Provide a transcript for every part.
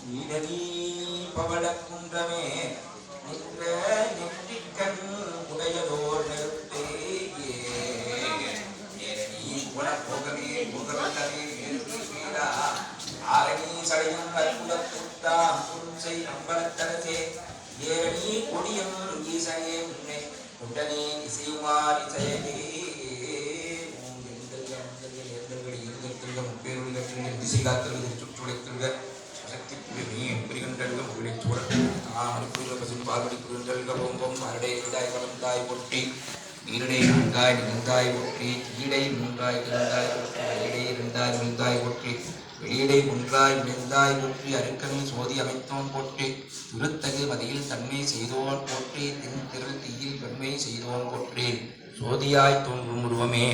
நீரடி பவளக்குன்றமே நின்ற நெற்றிக்கண் உடையதோர் நெருப்பே ஏரணி குணப்போகமே புகழமே ஏறுவீரா ஆரணி சடையும் அற்புதத்துத்தாம் குருசை அம்பலத்தரசே ஏரணி கொடியம் ஈசனே முன்னே குண்டனே இசையுமார் இசையனே திசை காத்தல் சுற்றுழைத்துள்ள சக்தி புரிமையும் புரிகின்றல்க முகிலை சூழல் ஆமணிப்புரிய பசும் பால்வடி புரிந்தல்க பொம்பம் அரடை இருந்தாய் கலந்தாய் பொட்டி நீரடை நன்றாய் நிகழ்ந்தாய் பொற்றி கீழை மூன்றாய் கிழந்தாய் பொற்றி வெளியடை இருந்தாய் விழுந்தாய் பொற்றி வெளியடை ஒன்றாய் விழுந்தாய் பொற்றி அருக்கனை சோதி அமைத்தோன் போற்றி திருத்தகு மதியில் தன்மை செய்தோன் போற்றி தென் திரள் தீயில் வெண்மை செய்தோன் போற்றி சோதியாய் தோன்றும் உருவமே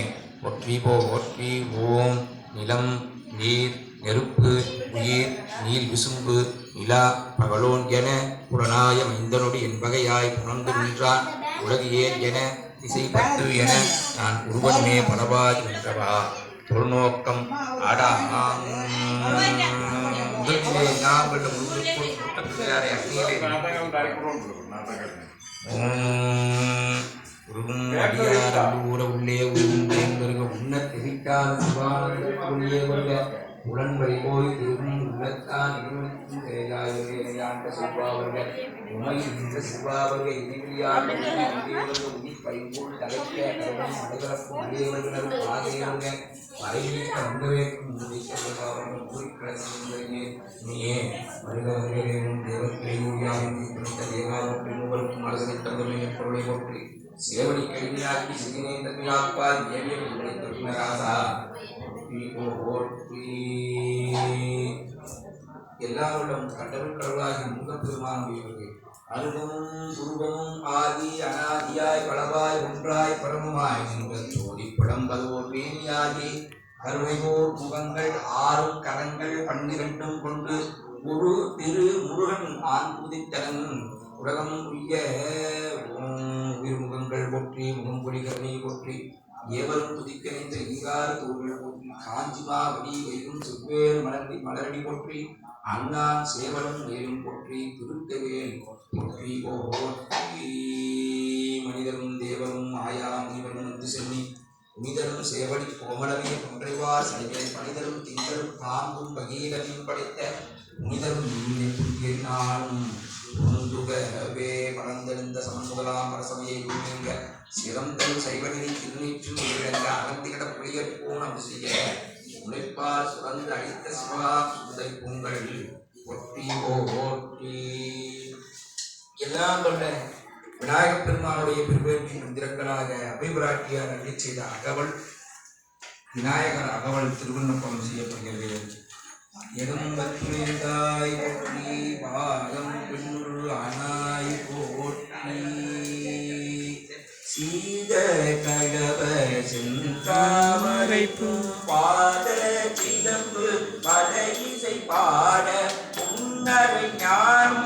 போற்றி போற்றி ஓம் நிலம் நீர் நெருப்பு உயிர் நீர் விசும்பு நிலா பகலோன் என புலனாய மைந்தனோடு என்பகையாய் புணர்ந்து நின்றான் உலகியேன் என திசைப்பட்டு என நான் உருவனமே பலவாய் நின்றவா தொழுநோக்கம் ஆடா முதலிலே நாங்கள் அடியாரூர உள்ளே உருங்க உன்ன தெரிவிக்காத சிவானே வருக உடன்படி போய் திரும்பும் உள்ளத்தான் இருவருக்கும் திரையாயாண்ட சிவாவர்கள் உமையின் சிவாவர்கள் இணைவியாளர்கள் உதி பைபோல் தலைக்க கருவம் அடைகலப்பும் உடையவர்களும் ஆகியவர்கள் மறைநீக்க வந்தவேற்கும் முடிக்கவர்கள் குறிப்பிடே நீயே வருகவர்களேனும் தேவத்திரையூரியாரும் குறித்த தேவாவுக்கு மூவருக்கும் அரசனை தந்தமையின் பொருளை போற்றி சேவடி கல்வியாக்கி சிறினை தன்மையாப்பால் ஏவிய உங்களை தொழிலராசா எல்லாவற்றும் கடவுள் கடவுளாகி முகப்பெருமானுடையவர்கள் அனுபவம் துருவமும் ஆதி அனாதியாய் பலவாய் ஒன்றாய் பரமுமாய் நின்ற ஜோதி படம்பதோர் வேணியாகி கருணையோர் முகங்கள் 6 கரங்கள் 12 கொண்டு ஒரு திரு முருகன் ஆண் புதித்தனன் உலகம் உய்ய உயிர்முகங்கள் போற்றி முகம்பொழி கருணை போற்றி ஏவரும் துதிக்கணிந்த ஈகார தூர்கள் போற்றி காஞ்சிமா வடி வைகும் செவ்வேல் மலரடி போற்றி அண்ணான் சேவலும் வேலும் போற்றி திருத்தவேல் போற்றி போற்றி மனிதரும் தேவரும் ஆயா முனிவரும் வந்து சென்னி புனிதரும் சேவடி கோமலமே கொன்றைவார் சனிகளை பணிதரும் திங்களும் பாம்பும் பகீரனையும் படைத்த புனிதரும் நானும் ஒன்றுகவே பறந்தெழுந்த சமன்முகலாம் அரசமையை உண்மைங்க சிறந்தல் சைவநிலை திருநீற்றும் இழந்த அகந்திகட புலியற் போனம் செய்ய உழைப்பால் சுரந்து அழித்த சிவா சுந்தை பொங்கல் ஒற்றி ஓட்டி எல்லாம் கொண்ட விநாயகப் பெருமானுடைய பெருவேற்றி மந்திரங்களாக அபிபிராட்டியார் அள்ளி செய்த அகவல் விநாயகர் அகவல் திருவிண்ணப்பம் செய்யப்படுகிறது. எறும்பத்துறைந்தாய் போற்றி பாகம் பெண்ணுள் ஆனாய் போற்றி சீத கழவ செந்தாமரைப்பு பாத சிலம்பு பல இசை பாட புன்னரை ஞானம்